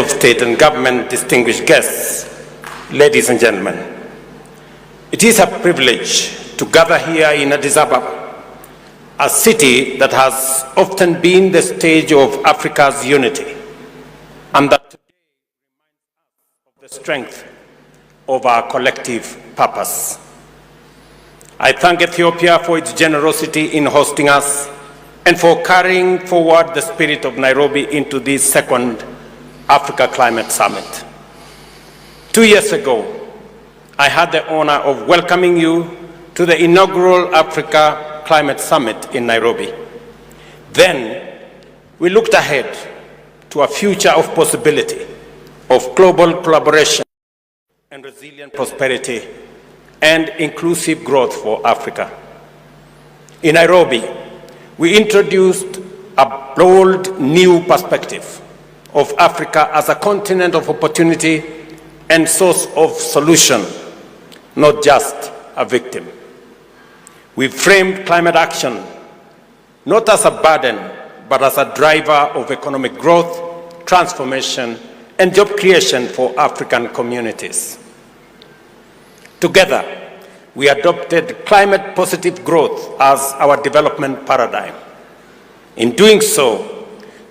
of state and government, distinguished guests, ladies and gentlemen, it is a privilege to gather here in Addis Ababa, a city that has often been the stage of Africa's unity, and that today reminds us of the strength of our collective purpose. I thank Ethiopia for its generosity in hosting us and for carrying forward the spirit of Nairobi into this second Africa Climate Summit. 2 years ago, I had the honor of welcoming you to the inaugural Africa Climate Summit in Nairobi. Then, we looked ahead to a future of possibility, of global collaboration and resilient prosperity and inclusive growth for Africa. In Nairobi, we introduced a bold new perspective of Africa as a continent of opportunity and source of solution, not just a victim. We framed climate action not as a burden, but as a driver of economic growth, transformation, and job creation for African communities. Together, we adopted climate-positive growth as our development paradigm. In doing so,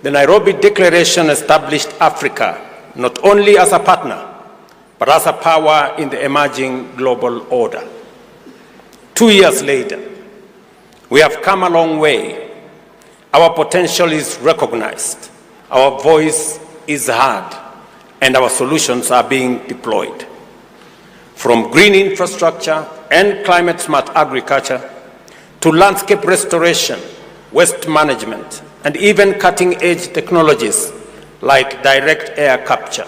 the Nairobi Declaration established Africa not only as a partner, but as a power in the emerging global order. 2 years later, we have come a long way. Our potential is recognized, our voice is heard, and our solutions are being deployed. From green infrastructure and climate-smart agriculture to landscape restoration, waste management, and even cutting-edge technologies like direct air capture.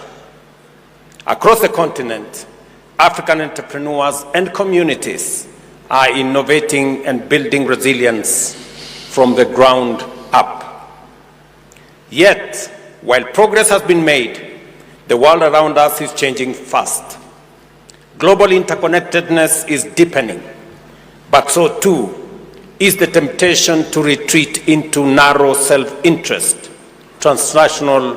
Across the continent, African entrepreneurs and communities are innovating and building resilience from the ground up. Yet, while progress has been made, the world around us is changing fast. Global interconnectedness is deepening, but so too is the temptation to retreat into narrow self-interest, transactional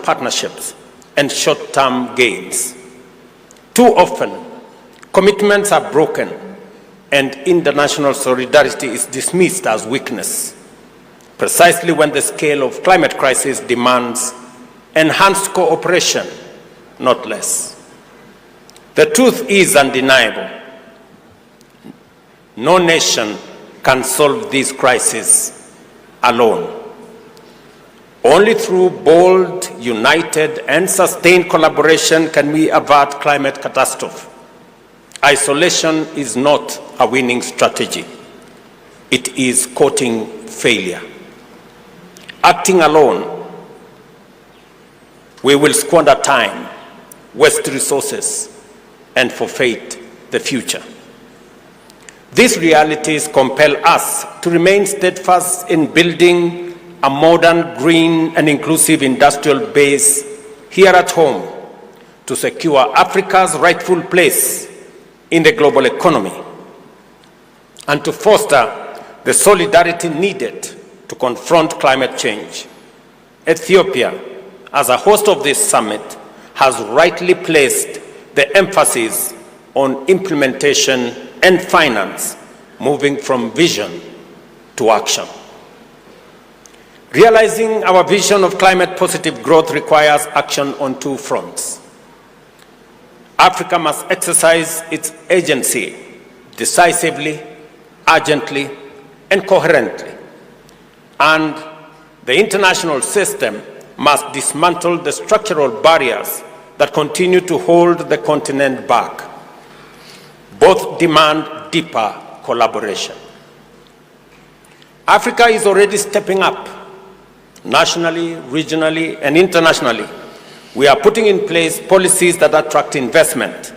partnerships, and short-term gains. Too often, commitments are broken and international solidarity is dismissed as weakness, precisely when the scale of climate crisis demands enhanced cooperation, not less. The truth is undeniable. No nation can solve this crisis alone. Only through bold, united, and sustained collaboration can we avert climate catastrophe. Isolation is not a winning strategy. It is courting failure. Acting alone, we will squander time, waste resources, and forfeit the future. These realities compel us to remain steadfast in building a modern, green, and inclusive industrial base here at home to secure Africa's rightful place in the global economy and to foster the solidarity needed to confront climate change. Ethiopia, as a host of this summit, has rightly placed the emphasis on implementation and finance, moving from vision to action. Realizing our vision of climate-positive growth requires action on two fronts. Africa must exercise its agency decisively, urgently, and coherently. And the international system must dismantle the structural barriers that continue to hold the continent back. Both demand deeper collaboration. Africa is already stepping up, nationally, regionally, and internationally. We are putting in place policies that attract investment,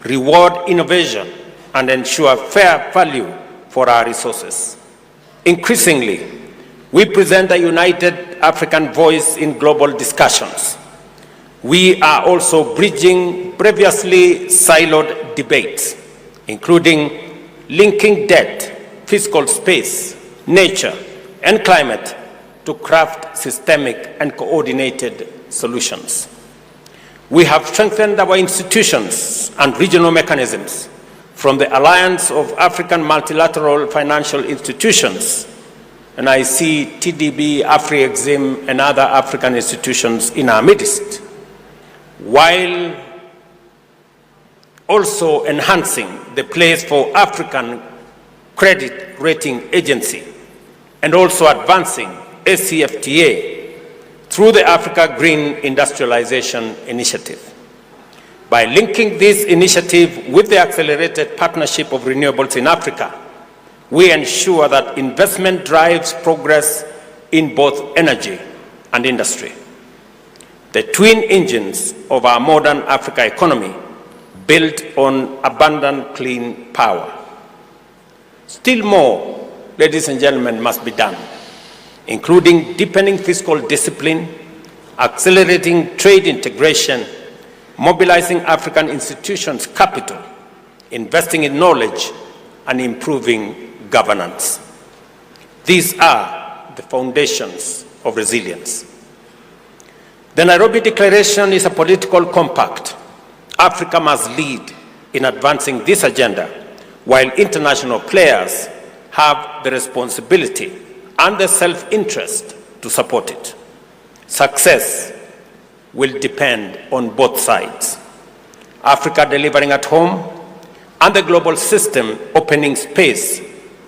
reward innovation, and ensure fair value for our resources. Increasingly, we present a united African voice in global discussions. We are also bridging previously siloed debates, including linking debt, fiscal space, nature, and climate to craft systemic and coordinated solutions. We have strengthened our institutions and regional mechanisms, from the Alliance of African Multilateral Financial Institutions, and I see TDB, Afri-Exim, and other African institutions in our midst, while also enhancing the place for African Credit Rating Agency, and also advancing ACFTA through the Africa Green Industrialization Initiative. By linking this initiative with the accelerated partnership of renewables in Africa, we ensure that investment drives progress in both energy and industry. The twin engines of our modern Africa economy built on abundant clean power. Still more, ladies and gentlemen, must be done, including deepening fiscal discipline, accelerating trade integration, mobilizing African institutions' capital, investing in knowledge, and improving governance. These are the foundations of resilience. The Nairobi Declaration is a political compact. Africa must lead in advancing this agenda, while international players have the responsibility and the self-interest to support it. Success will depend on both sides. Africa delivering at home, and the global system opening space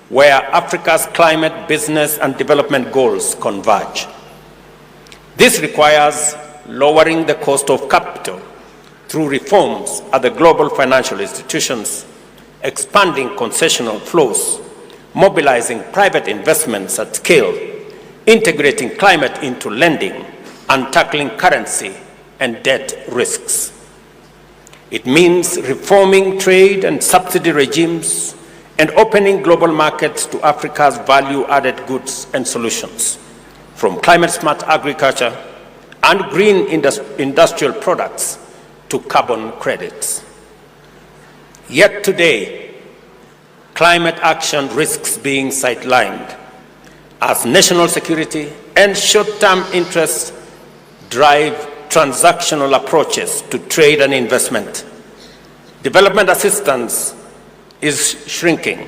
where Africa's climate, business, and development goals converge. This requires lowering the cost of capital through reforms at the global financial institutions, expanding concessional flows, mobilizing private investments at scale, integrating climate into lending, and tackling currency and debt risks. It means reforming trade and subsidy regimes and opening global markets to Africa's value-added goods and solutions, from climate-smart agriculture and green industrial products to carbon credits. Yet today, climate action risks being sidelined as national security and short-term interests drive transactional approaches to trade and investment. Development assistance is shrinking.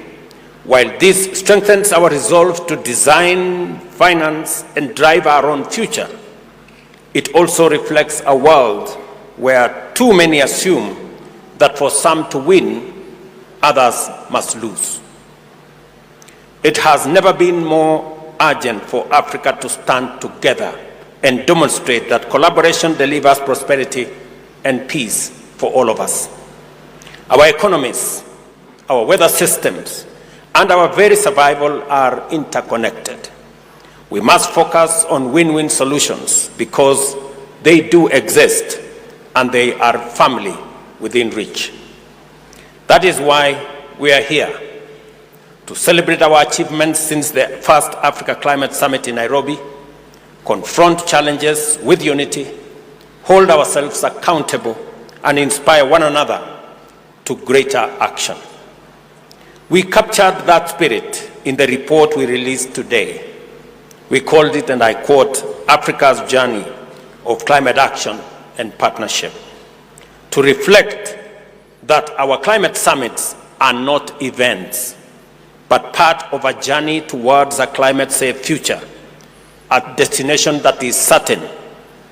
While this strengthens our resolve to design, finance, and drive our own future, it also reflects a world where too many assume that for some to win, others must lose. It has never been more urgent for Africa to stand together and demonstrate that collaboration delivers prosperity and peace for all of us. Our economies, our weather systems, and our very survival are interconnected. We must focus on win-win solutions because they do exist and they are firmly within reach. That is why we are here to celebrate our achievements since the first Africa Climate Summit in Nairobi, confront challenges with unity, hold ourselves accountable, and inspire one another to greater action. We captured that spirit in the report we released today. We called it, and I quote, Africa's Journey of Climate Action and Partnership, to reflect that our climate summits are not events, but part of a journey towards a climate-safe future, a destination that is certain,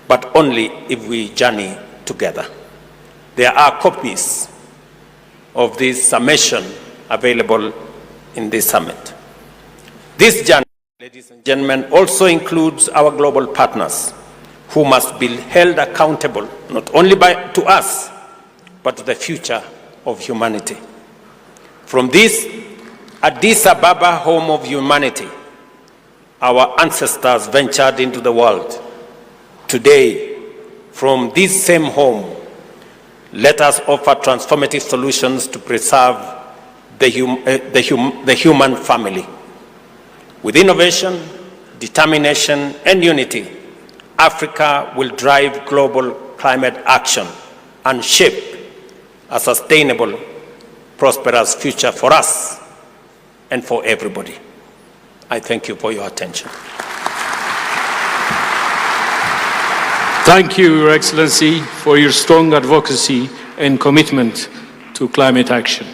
but only if we journey together. There are copies of this summation available in this summit. This journey, ladies and gentlemen, also includes our global partners, who must be held accountable not only to us, but to the future of humanity. From this Addis Ababa, home of humanity, our ancestors ventured into the world. Today, from this same home, let us offer transformative solutions to preserve the human family. With innovation, determination, and unity, Africa will drive global climate action and shape a sustainable, prosperous future for us and for everybody. I thank you for your attention. Thank you, Your Excellency, for your strong advocacy and commitment to climate action.